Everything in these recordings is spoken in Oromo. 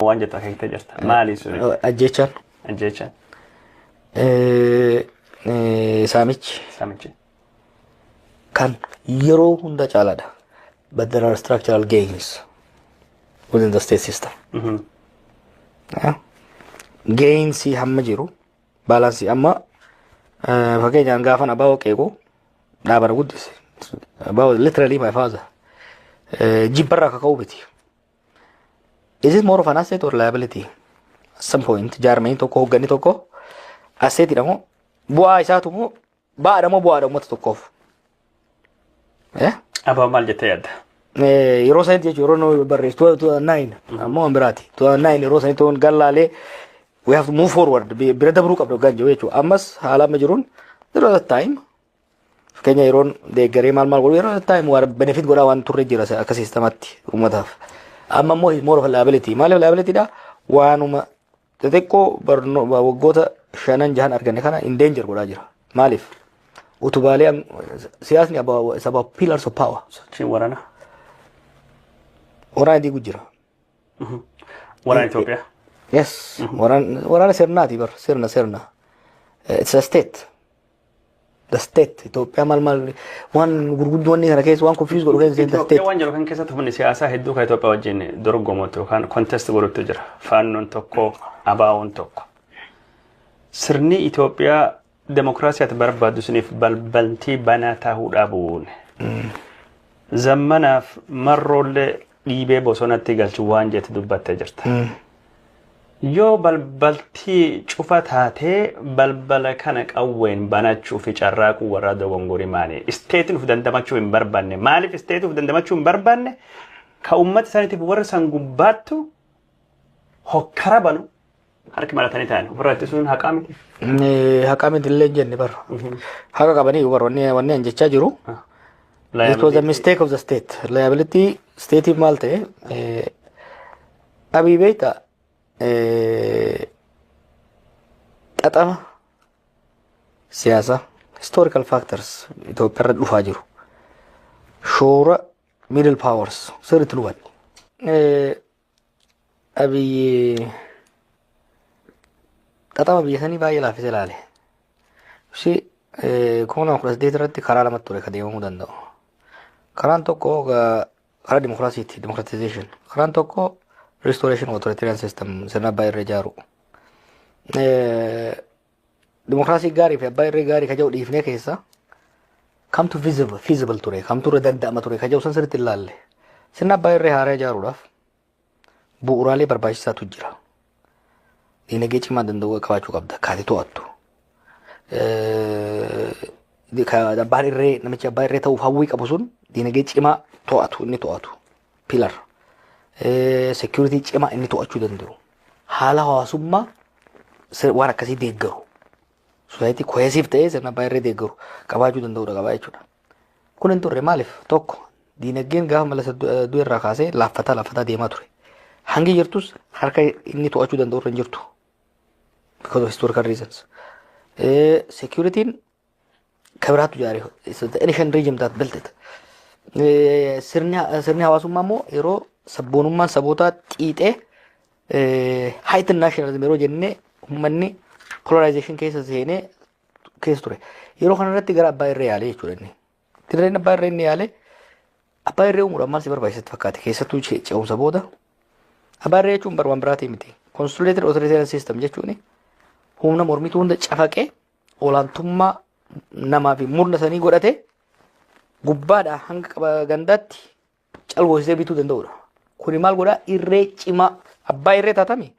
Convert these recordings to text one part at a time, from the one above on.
Waan jettu akka jirta. Maali suni? Ajjechaan. Ajjechaan. Saamichi. Kan yeroo hunda caalaadha. But there are structural gains within the state system. Gains hamma jiru. Balance amma fakkeenyaan gaafan abaa oqeeqoo dhaabara guddise. About literally my father. Jibbarraa kaka'uu miti. Is it more of an asset or liability? At some point, jaarmanii tokko hoogganni tokko assetidha moo bu'aa isaatu moo ba'aadha moo bu'aadha uummata tokkoof? Abaa maal jettee yaadda? Yeroo sanitti jechuun yeroo barreessu 2009 ammoo waan biraati. 2009 yeroo sanitti waan gallaalee we have to move forward. Bira dabruu qabdu hoggaan jiru jechuudha. Ammas haala amma jiruun there was a time. Fakkeenyaa yeroon deeggaree maal godhu yeroo time waan benefit godhaa waan turre jira akka siistematti uummataaf. Amma immoo more of a liability. Maaliif liability dha? Waanuma xixiqqoo waggoota 5-6 arganne kana in danger godhaa jira. Maaliif? Utubaalee siyaasni is about pillars of power. Sochiin waraana. Waraana diigu jira. Waraana Itoophiyaa. Yes. Waraana sirnaati bar sirna. It's a state. The state Itoophiyaa maal waan gurguddoonni kana keessa waan confuse godhu keessa the state. Waan jiru kan keessatti humni siyaasaa hedduu kan Itoophiyaa wajjin dorgomuutu yookaan contest godhutu jira. Faannoon tokko abaawoon tokko. Sirni Itoophiyaa demokraasiyaatti barbaadu suniif balbaltii banaa ta'uu dhabuun. Zammanaaf marroollee dhiibee bosonatti galchu waan jetti dubbattee jirta. Yoo balbaltii cufa taatee balbala kana qawween banachuu fi carraaquu warra dogongorii maali? Isteetiin uf dandamachuu hin barbaanne. Maaliif isteetiin uf dandamachuu hin barbaanne? Ka uummata isaaniitiif warra san gubbaattu hokkara banu harki maratanii ta'an. Ofirraa ittisuun haqaa miti? Haqaa miti illee jenne bara. Haqa qabanii wanni an jechaa jiru. It was a mistake of the state. Liability state maal ta'e Abiy beektaa xaxama siyaasa historical factors Itoophiyaa irra dhufaa jiru. Shoora middle powers sirriitti hubanne. Abiy xaxama biyya sanii baay'ee laaffisee ilaale. Kuma 18 irratti karaa lamatti ture ka deemamuu danda'u. Karaan tokko karaa dimokiraasiiti, democratization. Karaan tokko restoration of authoritarian system sirna abbaa irree ijaaru. Dimokiraasii gaarii fi abbaa irree gaarii ka jedhu dhiifnee keessa kamtu feasible ture, kamtu irra danda'ama ture ka jedhu san sirriitti ilaalle. Sirna abbaa irree haaraa ijaaruudhaaf bu'uuraalee barbaachisaatu jira. Diinagdee cimaa danda'u qabaachuu qabda, kaati to'attu. Abbaan irree namichi abbaa irree ta'uuf hawwii qabu sun diinagdee cimaa to'atu inni to'atu pilar. Security cimaa inni to'achuu danda'u. Haala hawaasummaa waan akkasii deeggaru. Society cohesive ta'ee sirna abbaa irree deeggaru qabaachuu danda'udha qabaa jechuudha. Kun hin turre maaliif? Tokko diinagdeen gaafa malasa du'a irraa kaasee laaffataa deemaa ture. Hangi jirtus harka inni to'achuu danda'u irra hin jirtu. Because of historical reasons. Security'n kabiraatu jaaree the ancient regime that built it. Sirni hawaasummaa immoo yeroo sabboonummaan sabootaa xiixee heightened nationalism yeroo jennee uummanni polarization keessa seenee keessa ture. Yeroo kanarratti gara abbaa irree yaalee jechuudha inni. Dirreen abbaa irree inni yaalee abbaa irree uumuudhaan maal si barbaachisa fakkaate keessattuu ce'umsa booda. Abbaa irree jechuun waan biraatii miti. Consolidated authoritarian system jechuun humna mormituu hunda cafaqee olaantummaa namaa fi murna sanii godhatee gubbaadhaa hanga gandaatti calwoosisee bituu danda'udha. Kuni maal godhaa? Irree cimaa abbaa irree taatame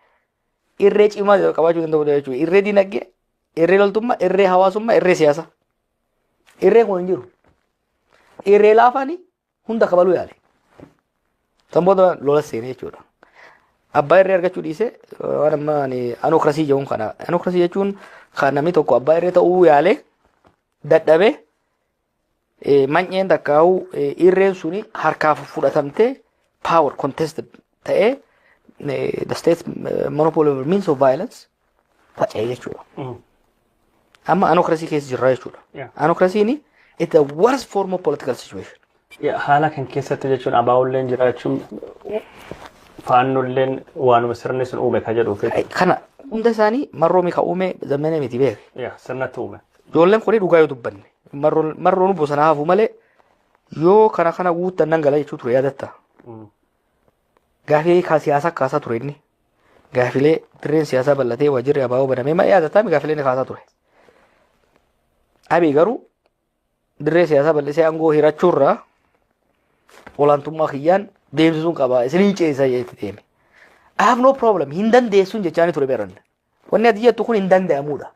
irree cimaa qabaachuu danda'udha jechuudha. Irree dinagdee, irree loltummaa, irree hawaasummaa, irree siyaasa. Irree kun hin jiru. Irree laafaanii hunda kabaluu yaale. San booda lola seenee jechuudha. Abbaa irree argachuu dhiisee waan amma anokrasii jedhuun kana. Anokrasii jechuun kan namni tokko abbaa irree ta'uu yaalee dadhabee manyeen takkaa'uu irreen suni harkaaf fudhatamtee power contested ta'ee the state's monopoly over means of violence faca'ee jechuudha. Amma anokrasii keessa jirra jechuudha. Anokrasiin it's the worst form of political situation. Haala kan keessatti jechuun abaa'ulleen jiraachuun faannolleen waanuma sirni sun uume ka jedhuuf. Kana hunda isaanii marroomi ka uume zammana miti beeke. Yaa sirnatti uume. Ijoolleen kun dhugaa yoo dubbanne marroon bosonaa hafuu malee yoo kana guuttan nan gala jechuu ture yaadatta. Gaafilee siyaasa kaasaa ture inni. Gaafilee dirreen siyaasaa bal'atee waajjirri abaaboo banamee ma yaadataa gaafilee ni kaasaa ture. Abii garuu dirree siyaasaa bal'isee aangoo hirachuurraa olaantummaa kiyyaan deemsisuun qaba isiniin ceesisaa jetti deeme. I have no problem hin dandeessuun jechaani ture beeran. Wanni ati jettu kun hin danda'amudha.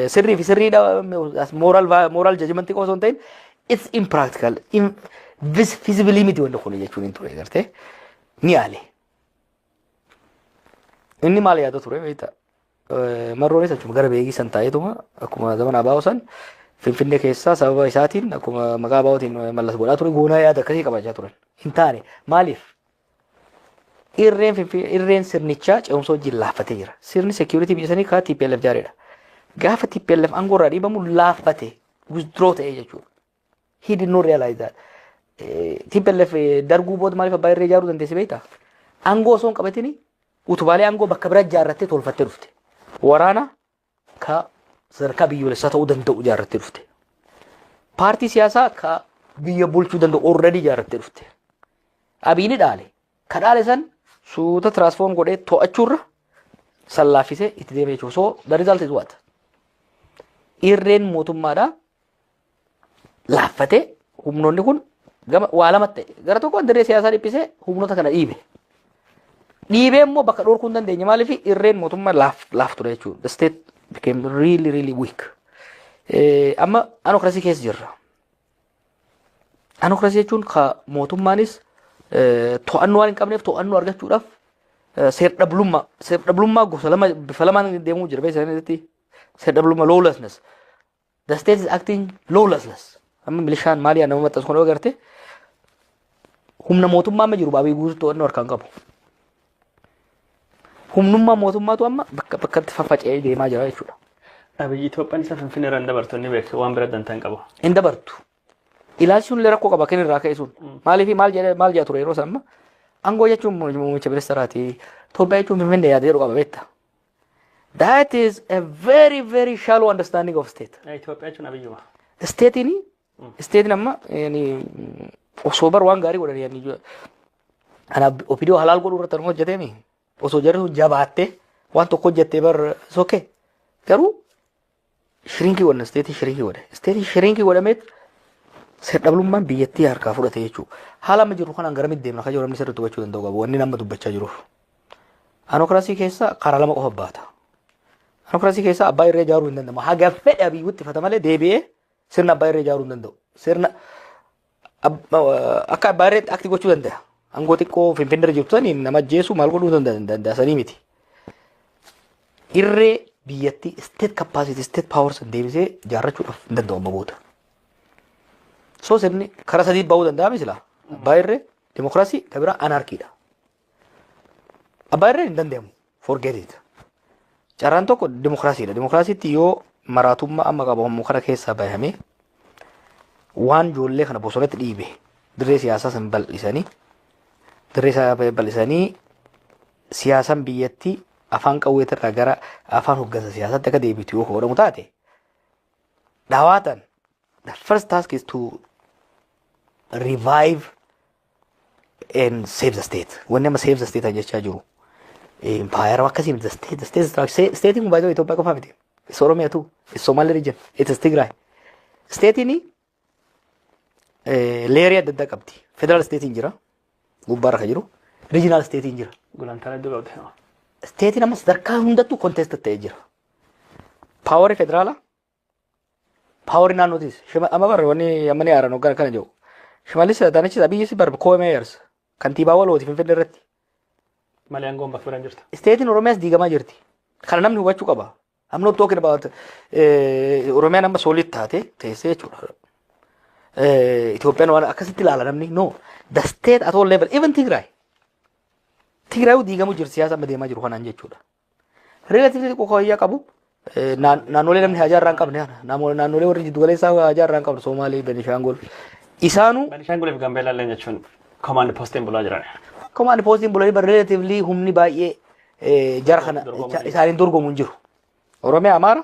Sirrii fi sirriidha moral judgment qofa osoo hin ta'in it's impractical feasibility miti wanni kun jechuun hin ture gartee ni yaale. Inni maal yaada ture beektaa marroonis achuma gara beekii san taa'eetuma akkuma zaman abaa'oo san Finfinnee keessaa sababa isaatiin akkuma maqaa abaa'ootiin mallas godhaa ture goonaa yaada akkasii qabaachaa turan. Hin taane maaliif? Irreen sirnichaa ce'umsa wajjin laaffatee jira. Sirni security biyya sanii kaa TPLF jaareedha. Gaafa TPLF aangoo irraa dhiibamu laaffate withdraw ta'ee jechuudha. He did not realize that. TPLF darguu booda maaliif abbaa irree ijaaruu dandeesse beektaa? Aangoo osoo hin qabatini utubaalee aangoo bakka biraa ijaarrattee tolfattee dhufte. Waraana ka sadarkaa biyyoolessaa ta'uu danda'u ijaarrattee dhufte. Paartii siyaasaa ka biyya bulchuu danda'u already ijaarrattee dhufte. Abiini dhaale. Ka dhaale san suuta transform godhee to'achuurra sallaaffisee itti deemee jechuudha. So the result is what? Irreen mootummaadhaa laaffatee humnoonni kun waa lamatti ta'e. Gara tokkoon dirree siyaasaa dhiphisee humnoota kana dhiibe. Dhiibee immoo bakka dhorkuu hin dandeenye maaliif irreen mootummaa laaf ture jechuudha. The state became really weak. Amma anokrasii keessa jirra. Anokrasii jechuun ka mootummaanis to'annoo waan hin qabneef to'annoo argachuudhaaf seer-dhablummaa gosa lama bifa lamaan deemuu jira beeksisanitti seer-dhablummaa lawlessness. The state is acting lawlessness. Amma milishaan maaliyaa nama maxxansu kun agarte humna mootummaa amma jiru baabii guutuu to'annoo harkaan qabu. Humnummaa mootummaatu amma bakkatti faffaca'ee deemaa jira jechuudha. Abiyyi Itoophiyaan isa Finfinnee irraa hin dabartu inni beeku waan bira dantaa hin qabu. Hin dabartu. Ilaalchisuun illee rakkoo qaba kan irraa ka'e sun. Maaliif maal jedha ture yeroo san amma aangoo jechuun muummicha ministeeraati. Itoophiyaa jechuun Finfinnee yaada jedhu qaba beekta. That is a very shallow understanding of state. Itoophiyaa jechuun abiyyuma. Statein amma osoo bar waan gaarii godhan ana opidiyoo halaal godhuu irratti anuma hojjeteemi. Osoo jarri sun jabaattee waan tokko hojjettee bar sokke garuu shirinkii godhan shirinkii godhe. Shirinkii godhameet seer-dhablummaan biyyattii harkaa fudhate jechuudha. Haala amma jirru kanaan garamitti deemna kan jiru namni sirriitti hubachuu danda'u qabu wanni nama dubbachaa jiruuf. Anokrasii keessa karaa lama qofa baata. Anokrasii keessa abbaa irree ijaaruu hin danda'amu. Haga fedhe abiyyuu ittifata malee deebi'ee sirna abbaa irree ijaaruu hin danda'u. Sirna akka abbaa irreetti akti gochuu danda'a. Aangoo xiqqoo Finfinnee jirtu sanii nama ajjeesuu maal godhuu danda'asanii miti. Irree biyyattii state capacity state power san deebisee ijaarrachuudhaaf hin danda'u amma booda. So sirni karaa sadii bahuu danda'ame sila. Abbaa irree demokrasii kan biraa anarkiidha. Abbaa irree hin danda'amu forget it. Carraan tokko demokrasiidha. Demokrasiitti yoo maraatummaa amma qabamu kana keessaa bahame waan ijoollee kana bosonatti dhiibe dirree siyaasaa san bal'isanii siyaasan biyyattii afaan qawweetirraa gara afaan hoggansa siyaasaatti akka deebitu yoo godhamu taate dhawaatan the first task is to revive and save the state. Wanni amma save the state jechaa jiru. Empire akkasii the state kun baay'ee Itoophiyaa qofa miti. It's Oromiyaa too. It's Somali region. It's Tigray. Stateini leerii adda addaa qabdi. Federal state jira. Gubbaarra kan jiru. Regional state jira. Gulantaan iddoo qabdi. State amma sadarkaa hundattuu contested ta'ee jira. Power federala. Power naannootis. Amma barra wanni amma ni haaraan hoggan kana jiru. Shimalis Daanachis Abiyyis barba co-mayors kantiibaa walooti Finfinnee irratti. Malee aangoon bakka biraan jirti. Statein Oromiyaas diigamaa jirti. Kana namni hubachuu qaba. I'm not talking about Oromiyaan amma solid taate teessee jechuudha. Itoophiyaan waan akkasitti ilaala namni no. The state at all level even Tigray. Tigray diigamu jirti siyaasa amma deemaa jiru kanaan jechuudha. Relatively qoqqooyyaa qabu. Naannolee namni hajaarraa hin qabne naannolee warri jiddu galeessaa hajaarraa hin qabne Somaalee, Benishaangul. Isaanuu Benishaanguliif Gambeelaallee jechuun command postiin bulaa jiran. Komaandi poostiin bulanii bar relatively humni baay'ee jara kana isaaniin dorgomu hin jiru. Oromiyaa Amaara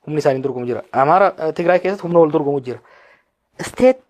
humni isaaniin dorgomu jira. Amaara Tigraay keessatti humna wal dorgomu jira. State